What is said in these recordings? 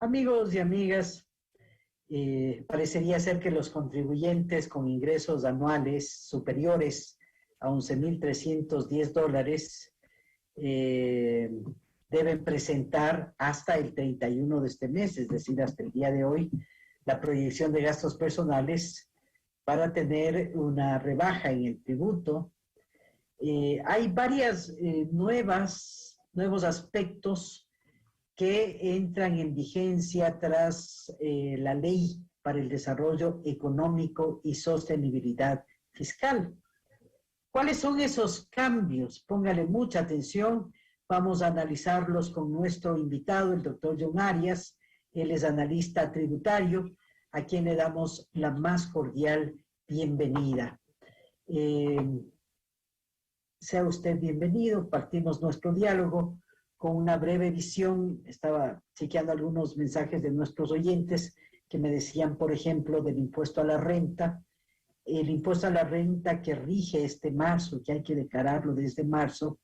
Amigos y amigas, parecería ser que los contribuyentes con ingresos anuales superiores a $11,310 deben presentar hasta el 31 de este mes, es decir, hasta el día de hoy, la proyección de gastos personales para tener una rebaja en el tributo. Hay varias nuevos aspectos que entran en vigencia tras la Ley para el Desarrollo Económico y Sostenibilidad Fiscal. ¿Cuáles son esos cambios? Póngale mucha atención. Vamos a analizarlos con nuestro invitado, el doctor John Arias. Él es analista tributario, a quien le damos la más cordial bienvenida. Sea usted bienvenido. Partimos nuestro diálogo con una breve visión. Estaba chequeando algunos mensajes de nuestros oyentes que me decían, por ejemplo, del impuesto a la renta. El impuesto a la renta que rige este marzo, que hay que declararlo desde marzo,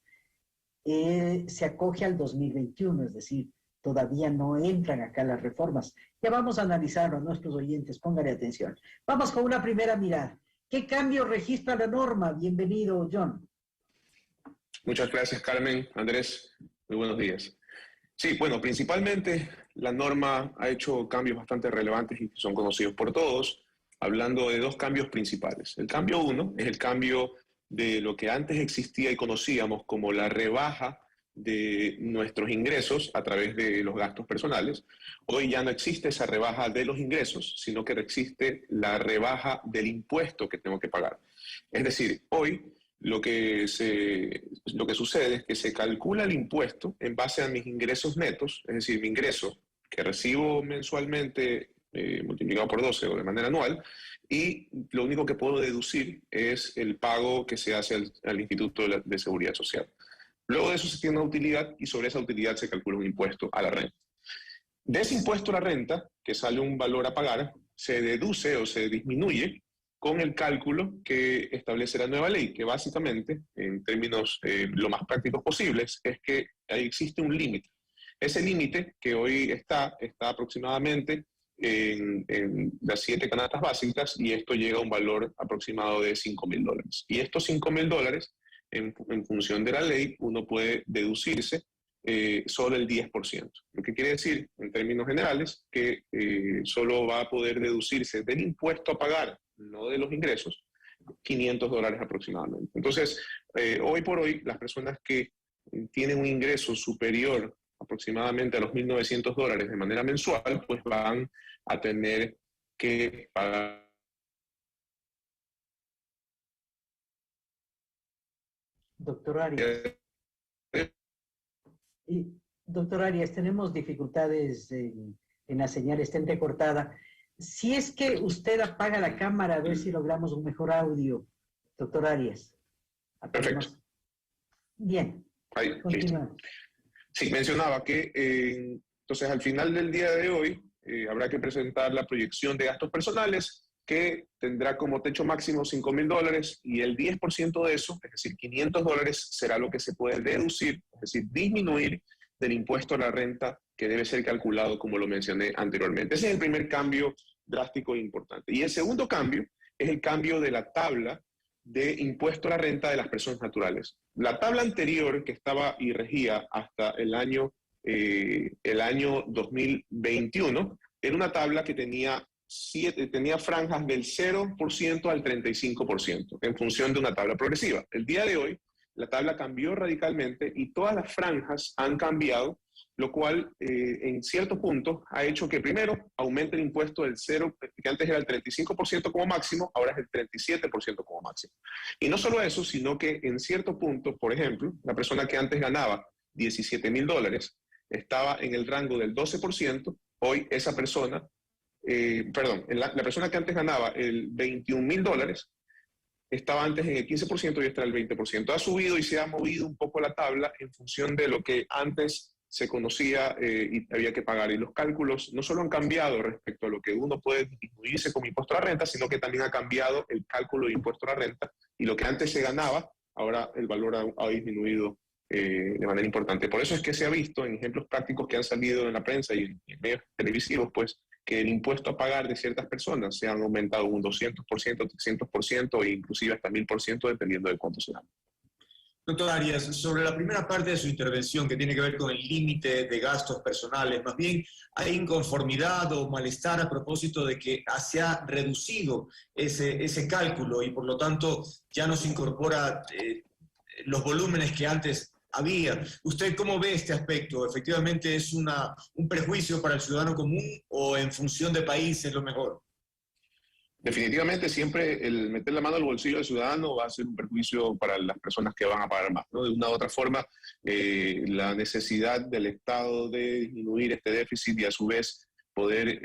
se acoge al 2021, es decir, todavía no entran acá las reformas. Ya vamos a analizarlo a nuestros oyentes, póngale atención. Vamos con una primera mirada. ¿Qué cambio registra la norma? Bienvenido, John. Muchas gracias, Carmen. Andrés, muy buenos días. Sí, bueno, principalmente la norma ha hecho cambios bastante relevantes y que son conocidos por todos, hablando de dos cambios principales. El cambio uno es el cambio de lo que antes existía y conocíamos como la rebaja de nuestros ingresos a través de los gastos personales. Hoy ya no existe esa rebaja de los ingresos, sino que existe la rebaja del impuesto que tengo que pagar. Es decir, hoy lo que sucede es que se calcula el impuesto en base a mis ingresos netos, es decir, mi ingreso que recibo mensualmente multiplicado por 12 o de manera anual, y lo único que puedo deducir es el pago que se hace al Instituto de Seguridad Social. Luego de eso se tiene una utilidad y sobre esa utilidad se calcula un impuesto a la renta. De ese impuesto a la renta, que sale un valor a pagar, se deduce o se disminuye con el cálculo que establece la nueva ley, que básicamente, en términos lo más prácticos posibles, es que ahí existe un límite. Ese límite, que hoy está aproximadamente en las 7 canastas básicas, y esto llega a un valor aproximado de $5,000. Y estos $5,000, en función de la ley, uno puede deducirse solo el 10%. Lo que quiere decir, en términos generales, que solo va a poder deducirse del impuesto a pagar, no de los ingresos, $500 aproximadamente. Entonces, hoy por hoy, las personas que tienen un ingreso superior aproximadamente a los $1,900 de manera mensual, pues van a tener que pagar. Doctor Arias. Doctor Arias, tenemos dificultades en la señal, está entrecortada. Si es que usted apaga la cámara, a ver si logramos un mejor audio, doctor Arias. Perfecto. Bien, continuamos. Sí, mencionaba que entonces al final del día de hoy habrá que presentar la proyección de gastos personales, que tendrá como techo máximo $5,000, y el 10% de eso, es decir, $500, será lo que se puede deducir, es decir, disminuir del impuesto a la renta, que debe ser calculado como lo mencioné anteriormente. Ese es el primer cambio drástico e importante. Y el segundo cambio es el cambio de la tabla de impuesto a la renta de las personas naturales. La tabla anterior, que estaba y regía hasta el año 2021, era una tabla que tenía franjas del 0% al 35%, en función de una tabla progresiva. El día de hoy, la tabla cambió radicalmente y todas las franjas han cambiado, lo cual en cierto punto ha hecho que primero aumente el impuesto del 0, que antes era el 35% como máximo, ahora es el 37% como máximo. Y no solo eso, sino que en cierto punto, por ejemplo, la persona que antes ganaba $17,000 estaba en el rango del 12%, hoy esa persona, la persona que antes ganaba el $21,000 estaba antes en el 15% y está en el 20%. Ha subido y se ha movido un poco la tabla en función de lo que antes se conocía y había que pagar. Y los cálculos no solo han cambiado respecto a lo que uno puede disminuirse como impuesto a la renta, sino que también ha cambiado el cálculo de impuesto a la renta, y lo que antes se ganaba, ahora el valor ha disminuido de manera importante. Por eso es que se ha visto en ejemplos prácticos que han salido en la prensa y en medios televisivos, pues, que el impuesto a pagar de ciertas personas se han aumentado un 200%, 300% e inclusive hasta 1000% dependiendo de cuánto sea. Doctor Arias, sobre la primera parte de su intervención que tiene que ver con el límite de gastos personales, más bien hay inconformidad o malestar a propósito de que se ha reducido ese cálculo y por lo tanto ya no se incorpora los volúmenes que antes había. ¿Usted cómo ve este aspecto? ¿Efectivamente es un prejuicio para el ciudadano común o en función de país es lo mejor? Definitivamente siempre el meter la mano al bolsillo del ciudadano va a ser un perjuicio para las personas que van a pagar más, ¿no? De una u otra forma, la necesidad del Estado de disminuir este déficit y a su vez poder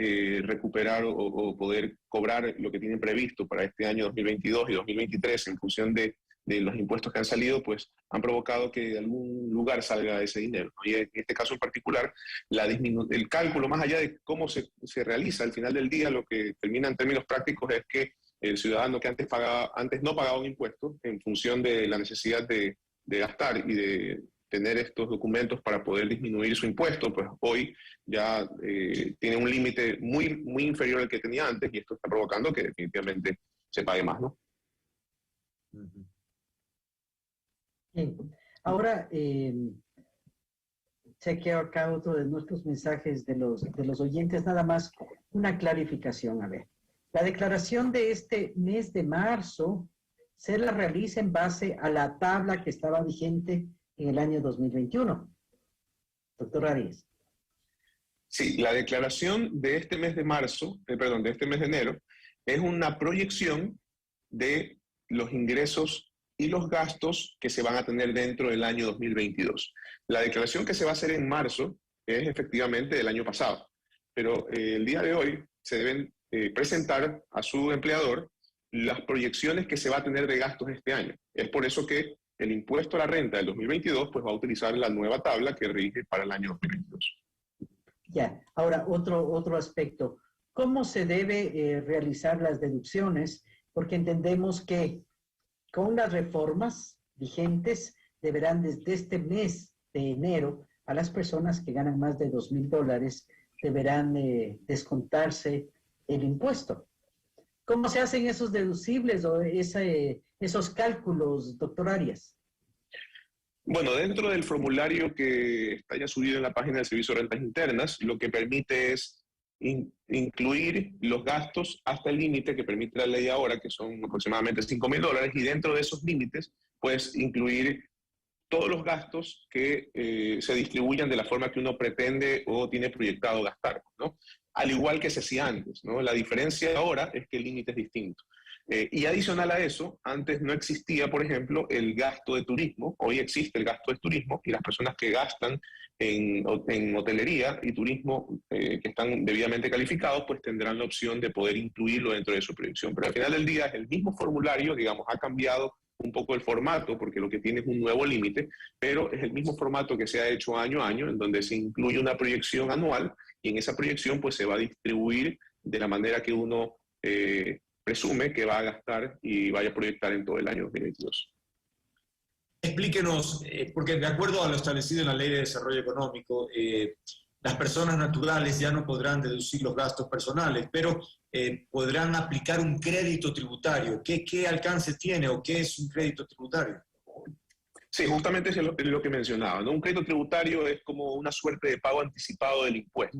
recuperar o poder cobrar lo que tienen previsto para este año 2022 y 2023 en función de los impuestos que han salido, pues han provocado que de algún lugar salga ese dinero, ¿no? Y en este caso en particular, el cálculo, más allá de cómo se realiza al final del día, lo que termina en términos prácticos es que el ciudadano que antes no pagaba un impuesto en función de la necesidad de gastar y de tener estos documentos para poder disminuir su impuesto, pues hoy ya tiene un límite muy, muy inferior al que tenía antes y esto está provocando que definitivamente se pague más, ¿no? Bien. Ahora, chequeo acá otro de nuestros mensajes de los oyentes, nada más una clarificación. A ver, la declaración de este mes de marzo se la realiza en base a la tabla que estaba vigente en el año 2021. Doctor Arias. Sí, la declaración de este mes de marzo, de este mes de enero, es una proyección de los ingresos y los gastos que se van a tener dentro del año 2022. La declaración que se va a hacer en marzo es efectivamente del año pasado, pero el día de hoy se deben presentar a su empleador las proyecciones que se va a tener de gastos este año. Es por eso que el impuesto a la renta del 2022 pues, va a utilizar la nueva tabla que rige para el año 2022. Ya, ahora otro aspecto. ¿Cómo se debe realizar las deducciones? Porque entendemos que con las reformas vigentes deberán desde este mes de enero a las personas que ganan más de $2,000 deberán descontarse el impuesto. ¿Cómo se hacen esos deducibles o esos cálculos, doctor Arias? Bueno, dentro del formulario que está ya subido en la página del Servicio de Rentas Internas, lo que permite es incluir los gastos hasta el límite que permite la ley ahora, que son aproximadamente $5,000, y dentro de esos límites, pues incluir todos los gastos que se distribuyan de la forma que uno pretende o tiene proyectado gastar, ¿no? Al igual que se hacía antes, ¿no? La diferencia ahora es que el límite es distinto. Y adicional a eso, antes no existía, por ejemplo, el gasto de turismo. Hoy existe el gasto de turismo y las personas que gastan en hotelería y turismo que están debidamente calificados, pues tendrán la opción de poder incluirlo dentro de su proyección. Pero al final del día es el mismo formulario, digamos, ha cambiado un poco el formato porque lo que tiene es un nuevo límite, pero es el mismo formato que se ha hecho año a año, en donde se incluye una proyección anual y en esa proyección pues se va a distribuir de la manera que uno presume que va a gastar y vaya a proyectar en todo el año 2022. Explíquenos, porque de acuerdo a lo establecido en la Ley de Desarrollo Económico, las personas naturales ya no podrán deducir los gastos personales, pero podrán aplicar un crédito tributario. ¿Qué alcance tiene o qué es un crédito tributario? Sí, justamente es lo que mencionaba, ¿no? Un crédito tributario es como una suerte de pago anticipado del impuesto.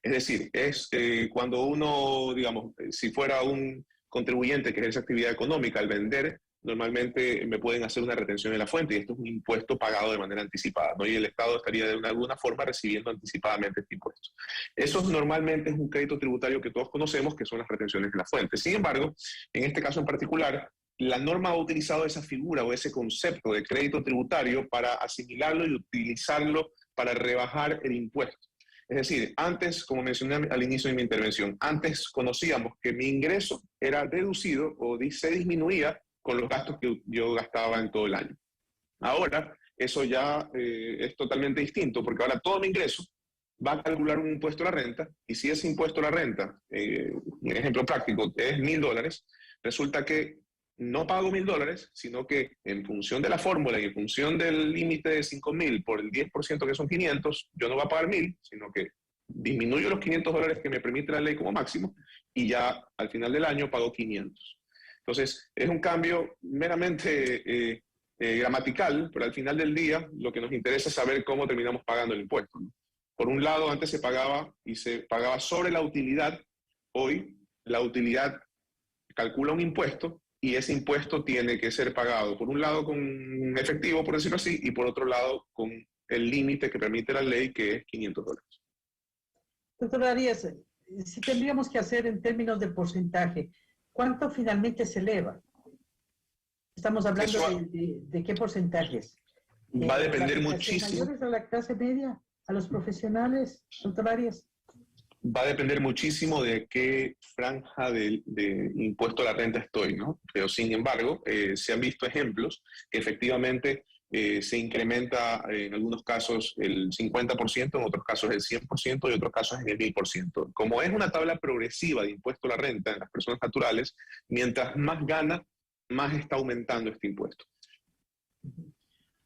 Es decir, es cuando uno, digamos, si fuera un contribuyente que ejerce actividad económica, al vender, normalmente me pueden hacer una retención en la fuente y esto es un impuesto pagado de manera anticipada, ¿no? Y el Estado estaría de alguna forma recibiendo anticipadamente este impuesto. Eso normalmente es un crédito tributario que todos conocemos, que son las retenciones en la fuente. Sin embargo, en este caso en particular, la norma ha utilizado esa figura o ese concepto de crédito tributario para asimilarlo y utilizarlo para rebajar el impuesto. Es decir, antes, como mencioné al inicio de mi intervención, antes conocíamos que mi ingreso era deducido o se disminuía con los gastos que yo gastaba en todo el año. Ahora, eso ya es totalmente distinto, porque ahora todo mi ingreso va a calcular un impuesto a la renta, y si ese impuesto a la renta, un ejemplo práctico, es $1,000, resulta que no pago $1.000, sino que en función de la fórmula y en función del límite de 5.000 por el 10% que son 500, yo no voy a pagar 1.000, sino que disminuyo los $500 que me permite la ley como máximo y ya al final del año pago 500. Entonces, es un cambio meramente gramatical, pero al final del día lo que nos interesa es saber cómo terminamos pagando el impuesto, ¿no? Por un lado, antes se pagaba sobre la utilidad. Hoy, la utilidad calcula un impuesto y ese impuesto tiene que ser pagado, por un lado, con efectivo, por decirlo así, y por otro lado, con el límite que permite la ley, que es $500. Doctor Arias, si tendríamos que hacer en términos de porcentaje, ¿cuánto finalmente se eleva? Estamos hablando de qué porcentajes. Va a depender muchísimo. ¿Mayores a la clase media? ¿A los profesionales, doctor Arias? Va a depender muchísimo de qué franja de impuesto a la renta estoy, ¿no? Pero sin embargo, se han visto ejemplos que efectivamente se incrementa en algunos casos el 50%, en otros casos el 100% y en otros casos en el 1000%. Como es una tabla progresiva de impuesto a la renta en las personas naturales, mientras más gana, más está aumentando este impuesto.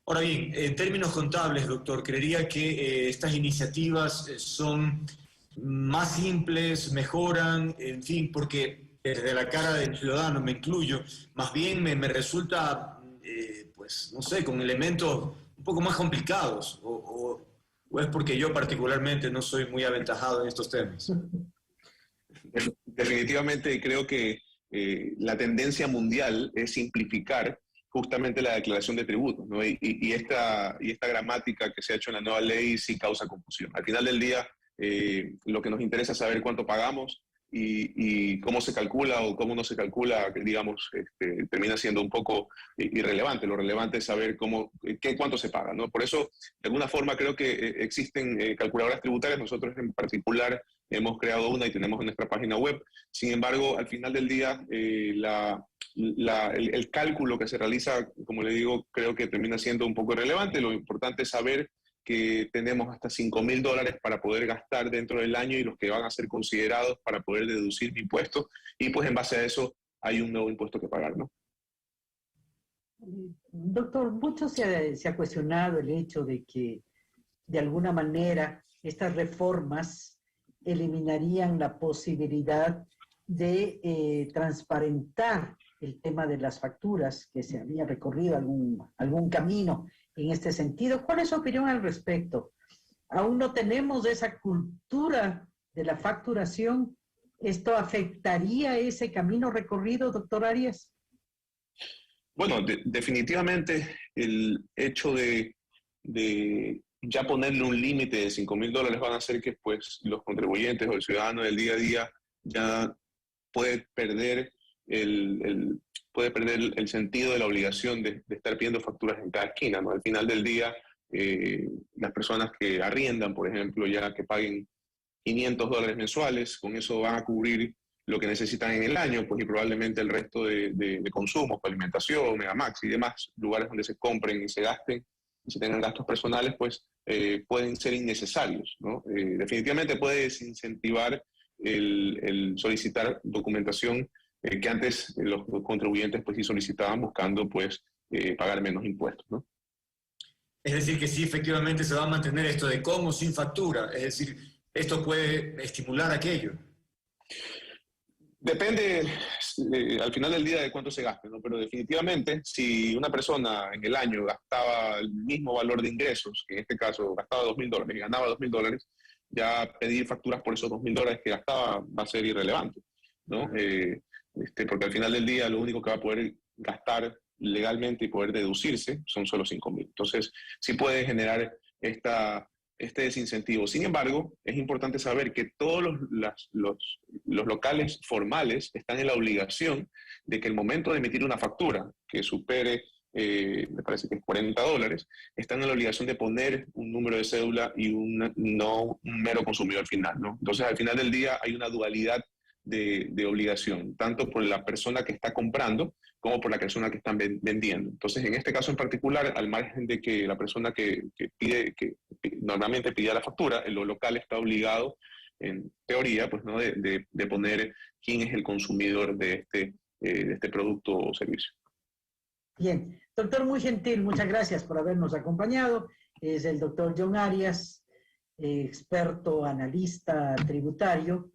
Ahora bien, en términos contables, doctor, creería que estas iniciativas son más simples, mejoran, en fin, porque desde la cara del ciudadano, me incluyo, más bien me resulta, pues, no sé, con elementos un poco más complicados, o es porque yo particularmente no soy muy aventajado en estos temas. Definitivamente creo que la tendencia mundial es simplificar justamente la declaración de tributos, ¿no? Y esta gramática que se ha hecho en la nueva ley sí causa confusión. Al final del día, lo que nos interesa es saber cuánto pagamos y cómo se calcula o cómo no se calcula, digamos, termina siendo un poco irrelevante. Lo relevante es saber cuánto se paga, ¿no? Por eso, de alguna forma, creo que existen calculadoras tributarias. Nosotros en particular hemos creado una y tenemos en nuestra página web. Sin embargo, al final del día, el cálculo que se realiza, como le digo, creo que termina siendo un poco irrelevante. Lo importante es saber que tenemos hasta $5.000 para poder gastar dentro del año y los que van a ser considerados para poder deducir mi impuesto. Y pues en base a eso hay un nuevo impuesto que pagar, ¿no? Doctor, mucho se ha cuestionado el hecho de que de alguna manera estas reformas eliminarían la posibilidad de transparentar el tema de las facturas, que se había recorrido algún camino en este sentido. ¿Cuál es su opinión al respecto? Aún no tenemos esa cultura de la facturación. ¿Esto afectaría ese camino recorrido, doctor Arias? Bueno, definitivamente el hecho de ya ponerle un límite de $5.000 van a hacer que pues, los contribuyentes o el ciudadano del día a día ya puede perder el sentido de la obligación de estar pidiendo facturas en cada esquina, ¿no? Al final del día, las personas que arriendan, por ejemplo, ya que paguen $500 mensuales, con eso van a cubrir lo que necesitan en el año, pues y probablemente el resto de consumos, alimentación, Megamax y demás lugares donde se compren y se gasten y se tengan gastos personales, pues pueden ser innecesarios, ¿no? Definitivamente puede desincentivar el solicitar documentación que antes los contribuyentes pues sí solicitaban buscando pues pagar menos impuestos, ¿no? Es decir, que sí, efectivamente se va a mantener esto de con o sin factura, es decir, esto puede estimular aquello. Depende al final del día de cuánto se gaste, ¿no? Pero definitivamente si una persona en el año gastaba el mismo valor de ingresos, que en este caso gastaba $2.000 y ganaba $2.000, ya pedir facturas por esos $2.000 que gastaba va a ser irrelevante, ¿no? Porque al final del día lo único que va a poder gastar legalmente y poder deducirse son solo $5.000. Entonces, sí puede generar este desincentivo. Sin embargo, es importante saber que todos los locales formales están en la obligación de que el momento de emitir una factura que supere, me parece que es $40, están en la obligación de poner un número de cédula y no un mero consumidor final, ¿no? Entonces, al final del día hay una dualidad de obligación, tanto por la persona que está comprando como por la persona que están vendiendo. Entonces, en este caso en particular, al margen de que la persona que normalmente pide la factura, el local está obligado, en teoría, pues, ¿no? de poner quién es el consumidor de de este producto o servicio. Bien, doctor, muy gentil, muchas gracias por habernos acompañado. Es el doctor John Arias, experto analista tributario,